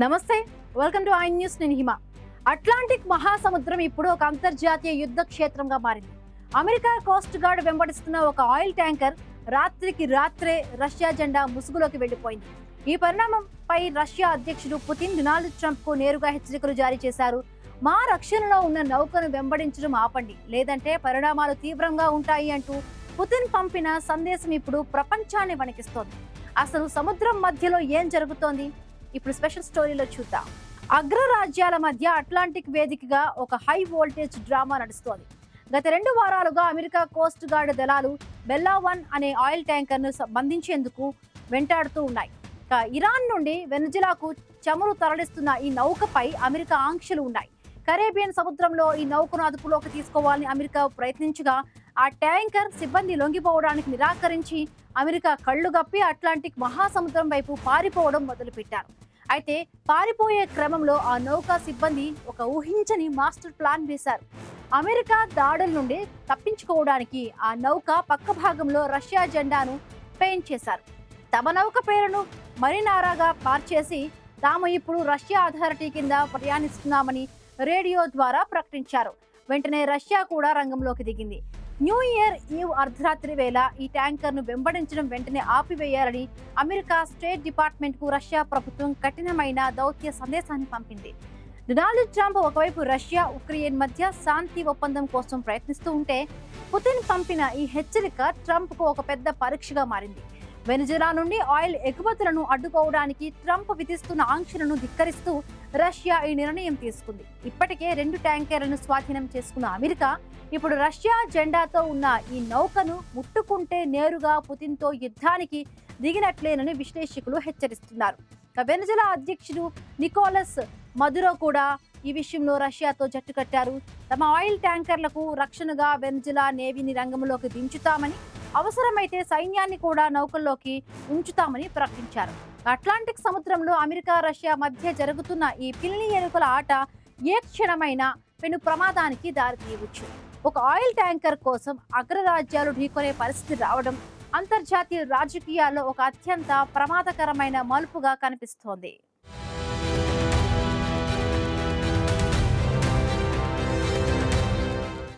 నమస్తే, welcome to I news. నేను హిమ. Atlantic మహాసముద్రం ఇప్పుడు ఒక అంతర్జాతీయ యుద్ధ క్షేత్రంగా మారింది. అమెరికా కోస్ట్ గార్డ్ వెంబడిస్తున్న ఒక ఆయిల్ ట్యాంకర్ రాత్రికి రాత్రే రష్యా జెండా ముసుగులోకి వెళ్లిపోయింది. ఈ పరిణామంపై రష్యా అధ్యక్షుడు పుతిన్ డొనాల్డ్ ట్రంప్ కు నేరుగా హెచ్చరికలు జారీ చేశారు. మా రక్షణలో ఉన్న నౌకను వెంబడించడం ఆపండి, లేదంటే పరిణామాలు తీవ్రంగా ఉంటాయి అంటూ పుతిన్ పంపిన సందేశం ఇప్పుడు ప్రపంచాన్ని వణికిస్తోంది. అసలు సముద్రం మధ్యలో ఏం జరుగుతోంది? ఇప్పుడు స్పెషల్ స్టోరీలో చూద్దాం. అగ్రరాజ్యాల మధ్య అట్లాంటిక్ వేదికగా ఒక హై వోల్టేజ్ డ్రామా నడుస్తోంది. గత 2 వారాలుగా అమెరికా కోస్ట్ గార్డ్ దళాలు బెల్లా 1 అనే ఆయిల్ ట్యాంకర్ ను బంధించేందుకు వెంటాడుతూ ఉన్నాయి. ఇరాన్ నుండి వెనుజులాకు చమురు తరలిస్తున్న ఈ నౌకపై అమెరికా ఆంక్షలు ఉన్నాయి. కరేబియన్ సముద్రంలో ఈ నౌకను అదుపులోకి తీసుకోవాలని అమెరికా ప్రయత్నించగా ఆ ట్యాంకర్ సిబ్బంది లొంగిపోవడానికి నిరాకరించి అమెరికా కళ్లు గప్పి అట్లాంటిక్ మహాసముద్రం వైపు పారిపోవడం మొదలుపెట్టారు. అయితే పారిపోయే క్రమంలో ఆ నౌకా సిబ్బంది ఒక ఊహించని మాస్టర్ ప్లాన్ వేశారు. అమెరికా దాడుల నుండి తప్పించుకోవడానికి ఆ నౌక పక్క భాగంలో రష్యా జెండాను పెయింట్ చేశారు. తమ నౌక పేరును మరినారాగా మార్చేసి తాము ఇప్పుడు రష్యా అథారిటీ కింద ప్రయాణిస్తున్నామని రేడియో ద్వారా ప్రకటించారు. వెంటనే రష్యా కూడా రంగంలోకి దిగింది. న్యూ ఇయర్ ఈవ్ అర్ధరాత్రి వేళ ఈ ట్యాంకర్ ను వెంబడించడం వెంటనే ఆపివేయాలని అమెరికా స్టేట్ డిపార్ట్మెంట్ కు రష్యా ప్రభుత్వం కఠినమైన దౌత్య సందేశాన్ని పంపింది. డొనాల్డ్ ట్రంప్ ఒకవైపు రష్యా ఉక్రెయిన్ మధ్య శాంతి ఒప్పందం కోసం ప్రయత్నిస్తూ ఉంటే, పుతిన్ పంపిన ఈ హెచ్చరిక ట్రంప్ కు ఒక పెద్ద పరీక్షగా మారింది. వెనుజులా నుండి ఆయిల్ ఎగుమతులను అడ్డుకోవడానికి ట్రంప్ విధిస్తున్న ఆంక్షలను ధిక్కరిస్తూ రష్యా ఈ నిర్ణయం తీసుకుంది. ఇప్పటికే 2 ట్యాంకర్లను స్వాధీనం చేసుకున్న అమెరికా ఇప్పుడు రష్యా జెండాతో ఉన్న ఈ నౌకను ముట్టుకుంటే నేరుగా పుతిన్తో యుద్ధానికి దిగినట్లేనని విశ్లేషకులు హెచ్చరిస్తున్నారు. వెనుజులా అధ్యక్షుడు నికోలస్ మదురో కూడా ఈ విషయంలో రష్యాతో జట్టు కట్టారు. తమ ఆయిల్ ట్యాంకర్లకు రక్షణగా వెనుజులా నేవీని రంగంలోకి దించుతామని, అవసరమైతే సైన్యాన్ని కూడా నౌకల్లోకి ఉంచుతామని ప్రకటించారు. అట్లాంటిక్ సముద్రంలో అమెరికా రష్యా మధ్య జరుగుతున్న ఈ పిల్లి ఎలుకల ఆట ఏ క్షణమైనా పెను ప్రమాదానికి దారితీయవచ్చు. ఒక ఆయిల్ ట్యాంకర్ కోసం అగ్రరాజ్యాలు ఢీకొనే పరిస్థితి రావడం అంతర్జాతీయ రాజకీయాల్లో ఒక అత్యంత ప్రమాదకరమైన మలుపుగా కనిపిస్తోంది.